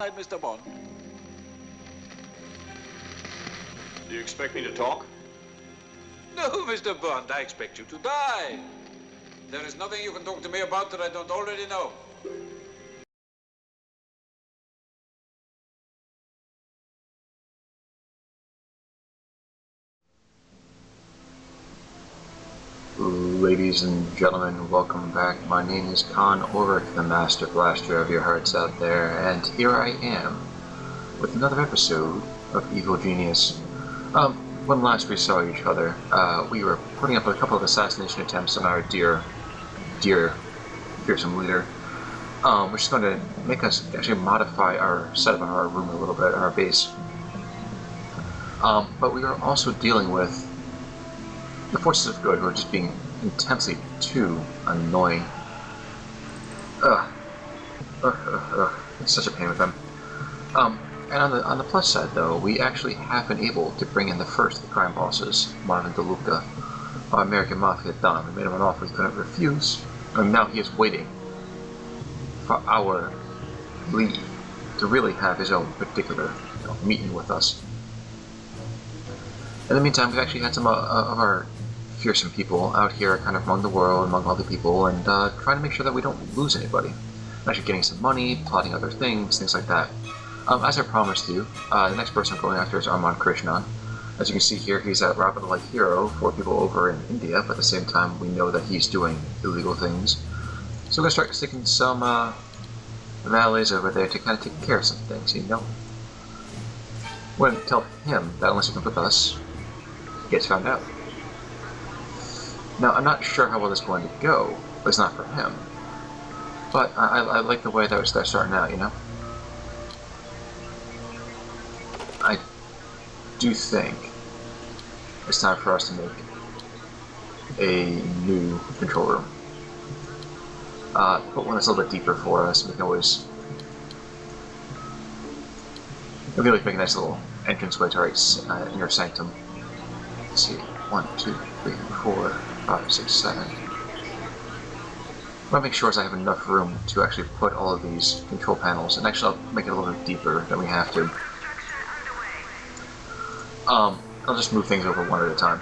Hi, Mr. Bond. Do you expect me to talk? No, Mr. Bond, I expect you to die. There is nothing you can talk to me about that I don't already know. Ladies and gentlemen, welcome back. My name is Khan Ulrich, the Master Blaster of your hearts out there, and here I am with another episode of Evil Genius. When last we saw each other, we were putting up a couple of assassination attempts on our dear fearsome leader, which is going to make us actually modify our setup of our room a little bit, our base. But we are also dealing with the forces of good who are just being intensely too annoying. It's such a pain with them. And on the plus side, though, we actually have been able to bring in the first of the crime bosses, Marvin DeLuca, our American Mafia Don. We made him an offer he couldn't refuse, and now he is waiting for our leave to really have his own particular meeting with us. In the meantime, we've actually had some of our fearsome people out here kind of among the world, among all the people, and trying to make sure that we don't lose anybody. Actually getting some money, plotting other things like that. As I promised you, the next person I'm going after is Armand Krishnan. As you can see here, he's a rapid like hero for people over in India, but at the same time we know that he's doing illegal things. So we're going to start sticking some valets over there to kind of take care of some things, We're going to tell him that unless he comes with us, he gets found out. Now, I'm not sure how well this is going to go, at least not for him. But I like the way that they're starting out, I do think it's time for us to make a new control room. Put one that's a little bit deeper for us. We can always make a nice little entranceway to our inner sanctum. Let's see, 1, 2, 3, 4, 5, 6, 7. What I make sure is I have enough room to actually put all of these control panels, and actually I'll make it a little bit deeper than we have to. I'll just move things over one at a time.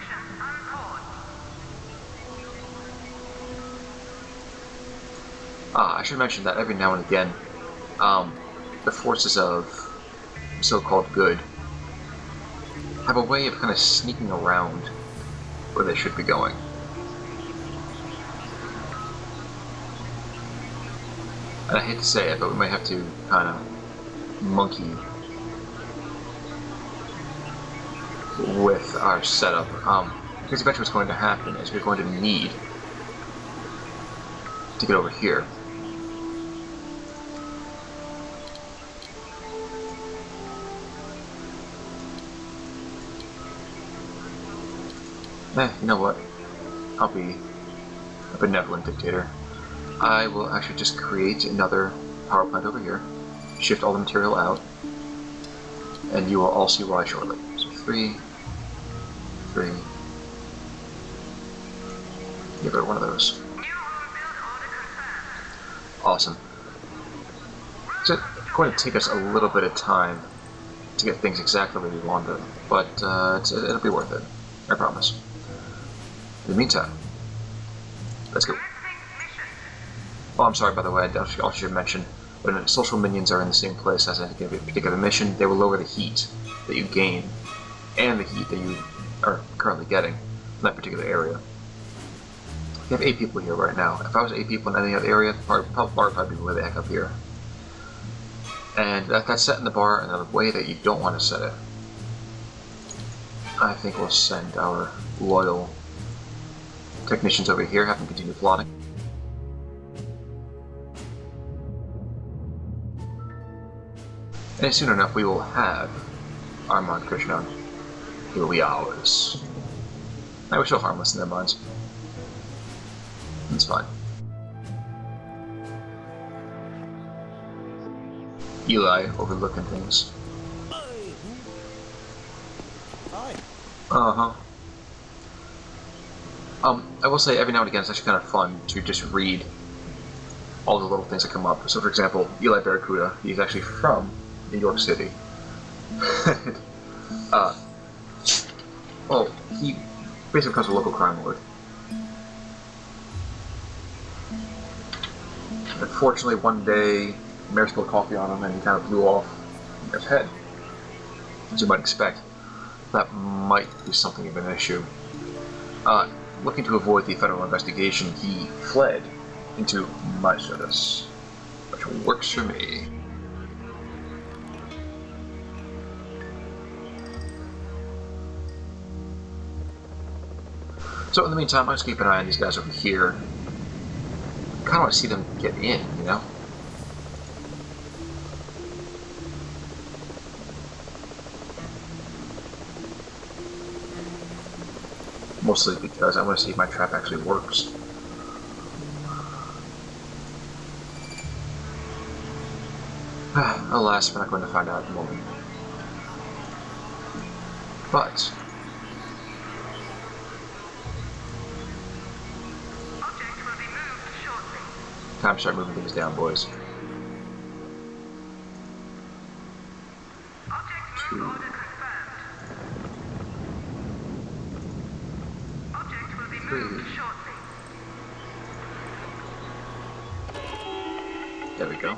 I should mention that every now and again, the forces of so-called good have a way of kind of sneaking around where they should be going. And I hate to say it, but we might have to kind of monkey with our setup, because eventually what's going to happen is we're going to need to get over here. You know what? I'll be a benevolent dictator. I will actually just create another power plant over here, shift all the material out, and you will all see why shortly. So 3, 3. Give her one of those. Awesome. So it's going to take us a little bit of time to get things exactly where we want them, but it'll be worth it. I promise. In the meantime, let's go. Oh, I'm sorry, by the way, I should mention, when social minions are in the same place as a particular mission, they will lower the heat that you gain, and the heat that you are currently getting in that particular area. We have 8 people here right now. If I was 8 people in any other area, bar would probably be way the heck up here. And that's setting the bar in a way that you don't want to set it. I think we'll send our loyal technicians over here, have them continue plotting. And soon enough we will have Armand Krishnan. He will be ours. I was so harmless in their minds. It's fine. Eli overlooking things. Hi. Uh-huh. I will say every now and again it's actually kind of fun to just read all the little things that come up. So for example, Eli Barracuda, he's actually from New York City. Well, he basically becomes a local crime lord. Unfortunately, one day, Mayor spilled coffee on him and he kind of blew off his head. As you might expect, that might be something of an issue. Looking to avoid the federal investigation, he fled into my service, which works for me. So in the meantime, I'll just keep an eye on these guys over here. I kind of want to see them get in, you know? Mostly because I want to see if my trap actually works. Alas, we're not going to find out at the moment. But time to start moving things down, boys. 2. There we go.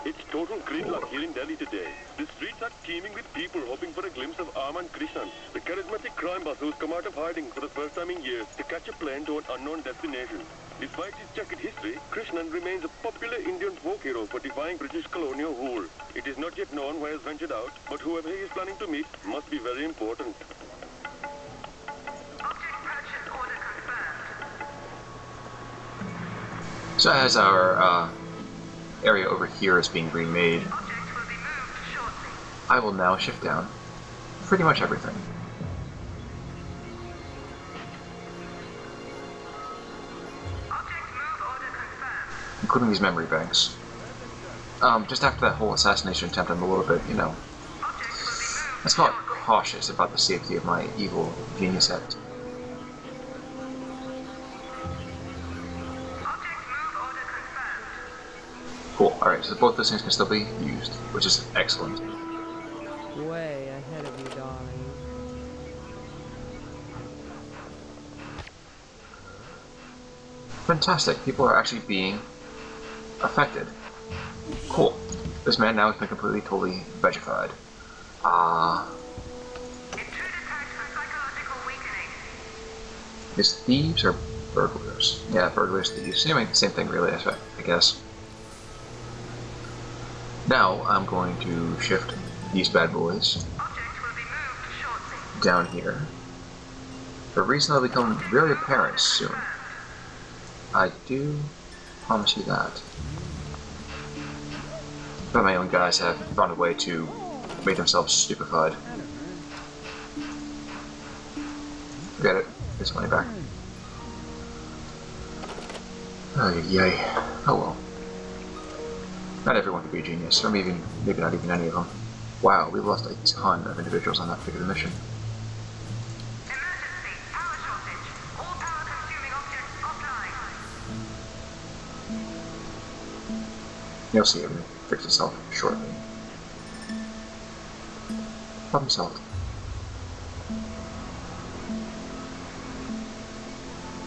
It's total gridlock here in Delhi today. The streets are teeming with people hoping for a glimpse of Arman Krishnan, the charismatic crime boss who's come out of hiding for the first time in years to catch a plane to an unknown destination. Despite his checkered history, Krishnan remains a popular Indian folk hero for defying British colonial rule. It is not yet known where he has ventured out, but whoever he is planning to meet must be very important. So as our area over here is being remade, I will now shift down pretty much everything. Including these memory banks. Just after that whole assassination attempt, I'm a little bit, you know, let's call it cautious about the safety of my evil genius act. Cool, alright, so both those things can still be used, which is excellent. Way ahead of you, darling. Fantastic, people are actually being affected. Cool. This man now has been completely, totally vegified. Is thieves or burglars? Yeah, burglars, thieves. Same thing really, I guess. Now I'm going to shift these bad boys down here. For a reason that'll become very apparent soon. I do promise you that. But my own guys have found a way to make themselves stupefied. Forget it. Get this money back. Oh, yay. Oh well. Not everyone could be a genius, or maybe not even any of them. Wow, we lost a ton of individuals on that particular mission. Emergency! Power shortage! All power-consuming objects offline! You'll see everything fix itself shortly. Problem solved.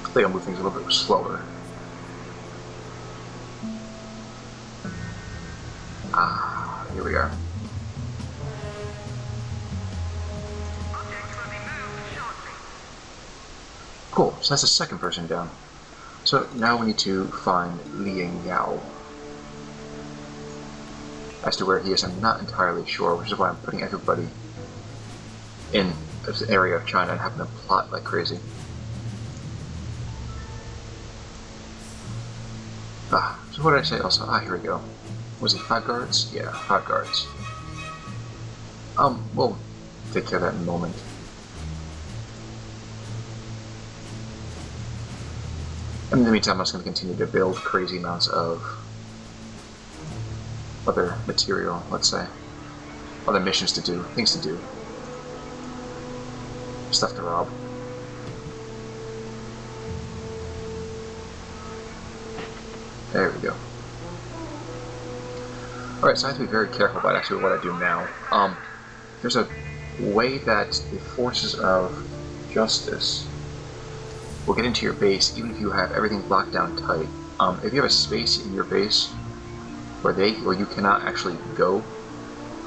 I think I'll move things a little bit slower. Here we are. Cool, so that's the second person down. So now we need to find Liang Yao. As to where he is, I'm not entirely sure, which is why I'm putting everybody in this area of China and having them plot like crazy. So what did I say also? Here we go. Was it 5 guards? Yeah, 5 guards. We'll take care of that in a moment. And in the meantime, I'm just going to continue to build crazy amounts of other material, let's say. Other missions to do, things to do. Stuff to rob. There we go. Alright, so I have to be very careful about actually what I do now. There's a way that the forces of justice will get into your base even if you have everything locked down tight. If you have a space in your base where you cannot actually go,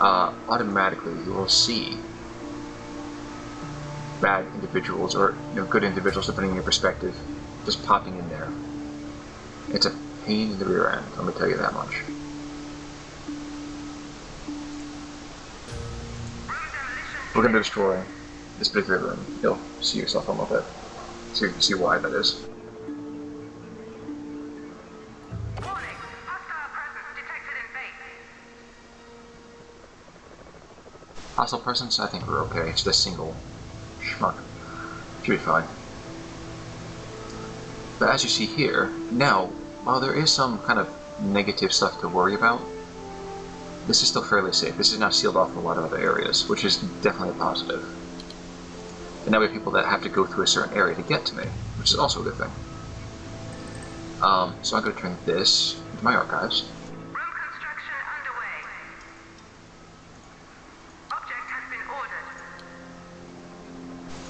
automatically you will see bad individuals, or good individuals depending on your perspective, just popping in there. It's a pain in the rear end, let me tell you that much. We're going to destroy this particular room. You'll see yourself in a little bit, so you can see why that is. Warning, hostile presence detected in base. Hostile presence, I think we're okay. It's just a single schmuck. Should be fine. But as you see here, now, while there is some kind of negative stuff to worry about, this is still fairly safe. This is now sealed off in a lot of other areas, which is definitely a positive. And now we have people that have to go through a certain area to get to me, which is also a good thing. So I'm going to turn this into my archives. Room construction underway. Object has been ordered.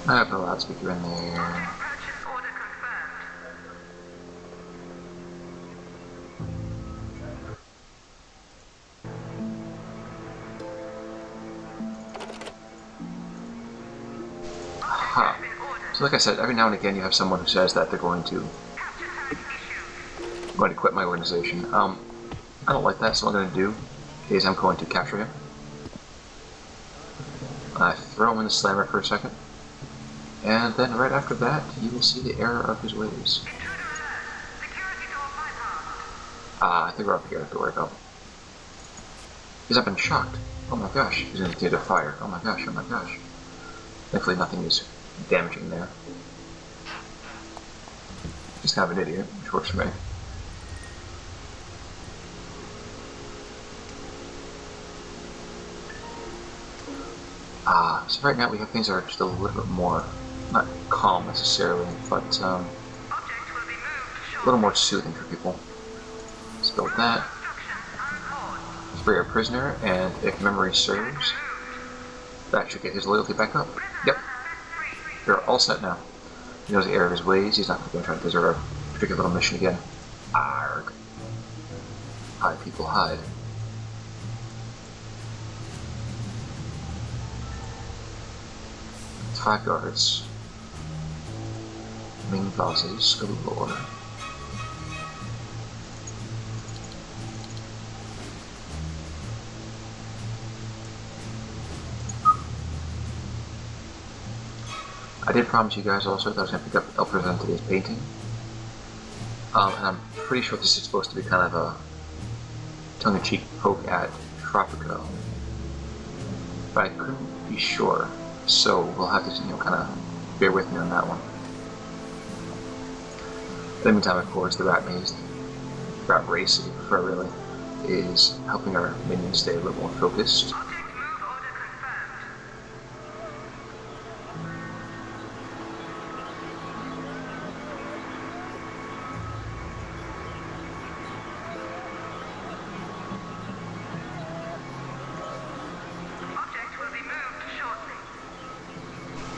I have a loudspeaker in there. Object purchase order confirmed. Aha. So like I said, every now and again you have someone who says that they're going to quit my organization. I don't like that, so what I'm going to do is I'm going to capture him. I throw him in the slammer for a second. And then right after that, you will see the error of his ways. I think we're up here, I have to worry about. He's up and shocked. Oh my gosh, he's going to continue to fire. Oh my gosh, oh my gosh. Thankfully nothing is damaging there. Just kind of an idiot, which works for me. So right now we have things that are just a little bit more, not calm necessarily, but a little more soothing for people. Let's build that. Free our prisoner, and if memory serves, that should get his loyalty back up. Yep. You're all set now. He knows the error of his ways, he's not going to try to deserve a particular little mission again. Arrgh. Hide, people, hide. It's 5 guards. Main vases galore. I did promise you guys also that I was going to pick up El Presente's painting. And I'm pretty sure this is supposed to be kind of a tongue-in-cheek poke at Tropico. But I couldn't be sure, so we'll have to, kind of bear with me on that one. In the meantime, of course, the rat race, if you prefer, really, is helping our minions stay a little more focused.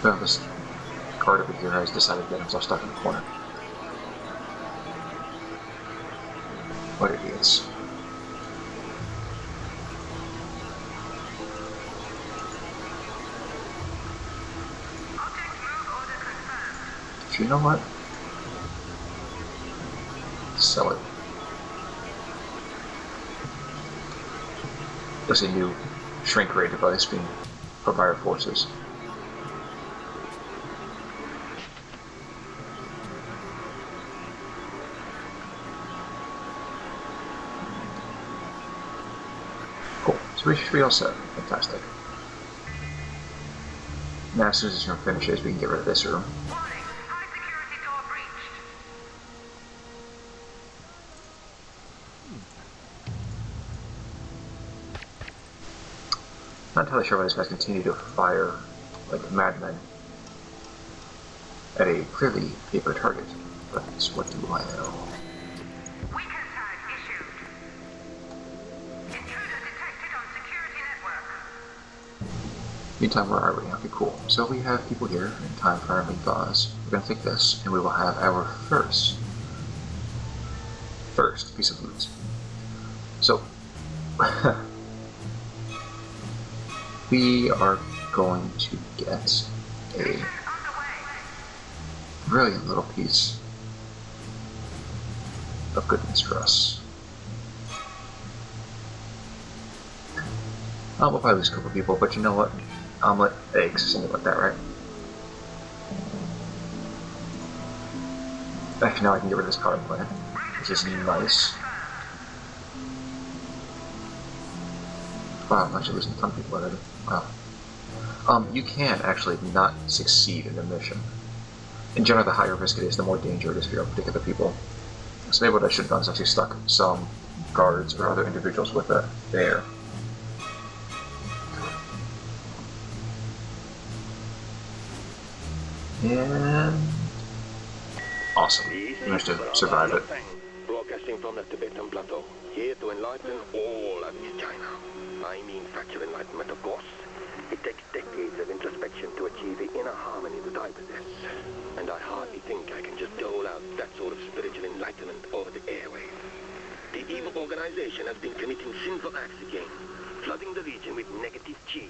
Well, this guard over here has decided to get himself stuck in the corner. What idiots. You know what? Sell it. There's a new shrink ray device being put by our forces. Cool. So we should be all set. Fantastic. Now as soon as this room finishes, we can get rid of this room. Not entirely sure why these guys continue to fire like madmen at a clearly paper target, but what do I know? Weekend tag issued. Intruder Meantime, where are we? Okay, cool. So we have people here in time finally thaws. We're gonna take this, and we will have our first piece of loot. So we are going to get a brilliant little piece of goodness for us. We'll probably lose a couple people, but you know what? Omelet, eggs, something like that, right? Actually, now I can get rid of this power plant, which is nice. Wow, I'm actually losing a ton of people already. Wow. You can actually not succeed in a mission. In general, the higher risk it is, the more danger it is for your particular people. So maybe what I should have done is actually stuck some guards or other individuals with it there. And awesome. We managed to survive it. Broadcasting from the Tibetan plateau, here to enlighten all of East China. I mean factual enlightenment, of course. It takes decades of introspection to achieve the inner harmony that I possess. And I hardly think I can just dole out that sort of spiritual enlightenment over the airwaves. The evil organization has been committing sinful acts again, flooding the region with negative chi.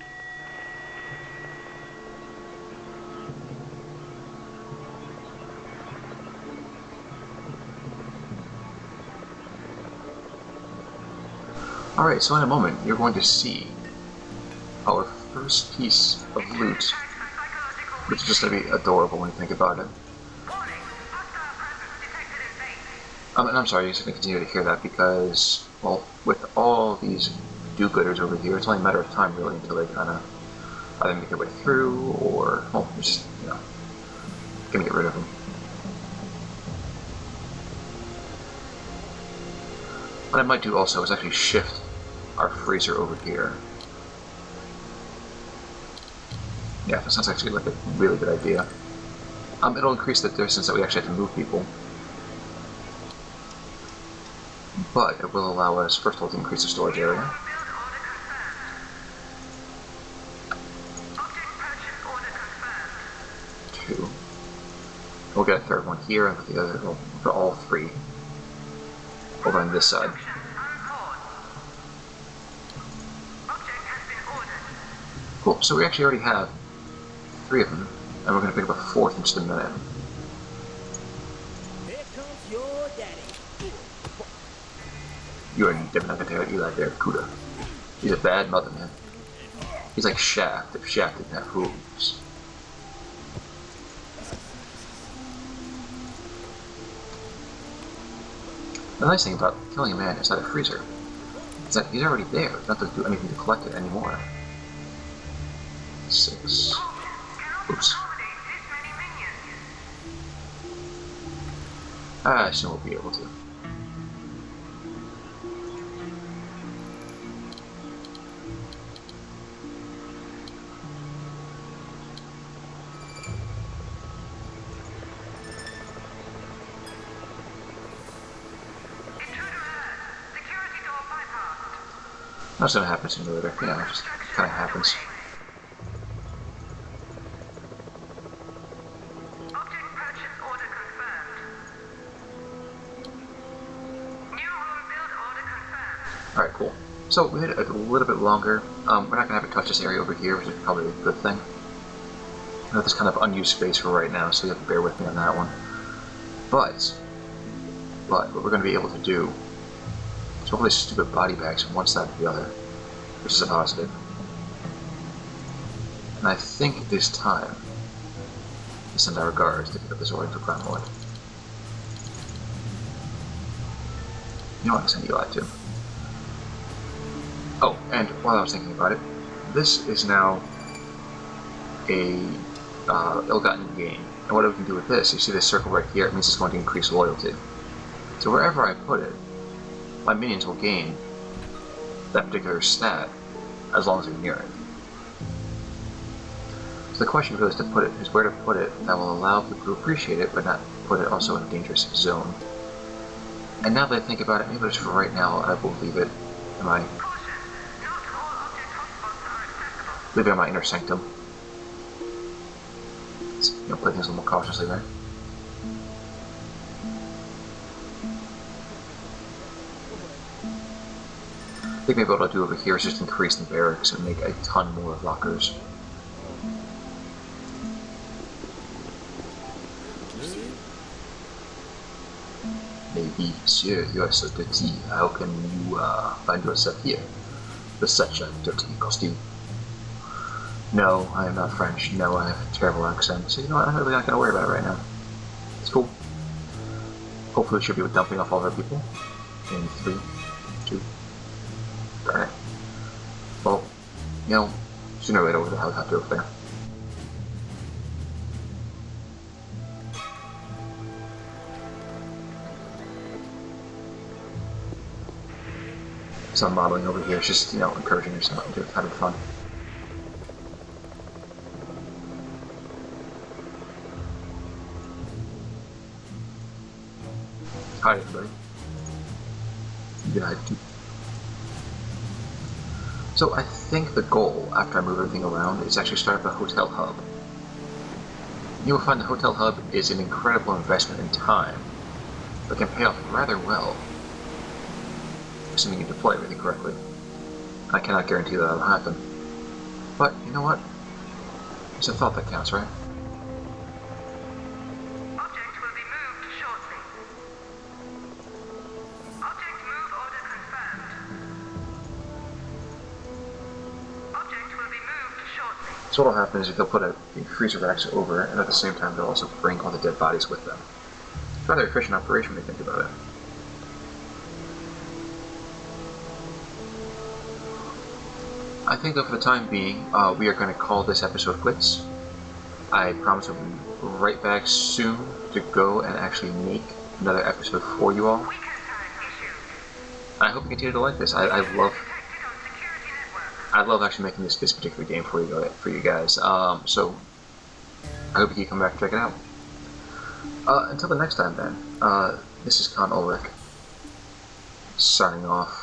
Alright, so in a moment, you're going to see our first piece of loot, which is just going to be adorable when you think about it. And I'm sorry, you're going to continue to hear that because, well, with all these do-gooders over here, it's only a matter of time, really, until they kind of either make their way through, or, well, just, you know, gonna get rid of them. What I might do also is actually shift our freezer over here. Yeah, that sounds actually like a really good idea. It'll increase the distance that we actually have to move people. But it will allow us, first of all, to increase the storage area. Two. We'll get a third one here, and the other, we'll put all three over on this side. Cool, so we actually already have 3 of them, and we're going to pick up a 4th in just a minute. Here comes your daddy. You are definitely not going to take Eli there, Kuda. He's a bad mother, man. He's like Shaft, if Shaft didn't have hooves. The nice thing about killing a man inside a freezer is that he's already there. You don't have to do anything to collect it anymore. 6. Oops. I assume we'll be able to. That's gonna happen sooner or later. You know, it just kind of happens. Alright, cool. So we had a little bit longer. We're not going to have it touch this area over here, which is probably a good thing. I have this kind of unused space for right now, so you have to bear with me on that one. But what we're going to be able to do is all these stupid body bags from one side to the other, which is a positive. And I think this time we send our guards to pick up this Oriental Crown Lord. You know what, I send Eli too. Oh, and while I was thinking about it, this is now a ill-gotten gain. And what we can do with this, you see this circle right here, it means it's going to increase loyalty. So wherever I put it, my minions will gain that particular stat as long as they're near it. So the question really is where to put it that will allow people to appreciate it, but not put it also in a dangerous zone. And now that I think about it, maybe just for right now, I will leave it in my Living in my inner sanctum. Let's, play things a little more cautiously there. I think maybe what I'll do over here is just increase the barracks and make a ton more lockers. Maybe, monsieur, you are so dirty. How can you find yourself here with such a dirty costume? No, I am not French. No, I have a terrible accent. So you know what? I'm really not going to worry about it right now. It's cool. Hopefully, we should be dumping off all of our people in 3, 2. Darn it. Well, sooner or later we'll have to go there. Some modeling over here is just, encouraging yourself into having fun. Hi, everybody. Yeah, So I think the goal, after I move everything around, is actually start up a hotel hub. You will find the hotel hub is an incredible investment in time, but can pay off rather well, assuming you deploy everything correctly. I cannot guarantee that will happen. But, you know what? It's a thought that counts, right? Object will be moved shortly. Object move order confirmed. Object will be moved shortly. So what will happen is they'll put a freezer racks over, and at the same time they'll also bring all the dead bodies with them. It's a rather efficient operation when you think about it. I think that for the time being, we are going to call this episode quits. I promise I'll be right back soon to go and actually make another episode for you all. Weekend time issued. I hope you continue to like this. I love Detected on security network. I love actually making this particular game for you guys. So I hope you can come back and check it out. Until the next time, then. This is Con Ulrich signing off.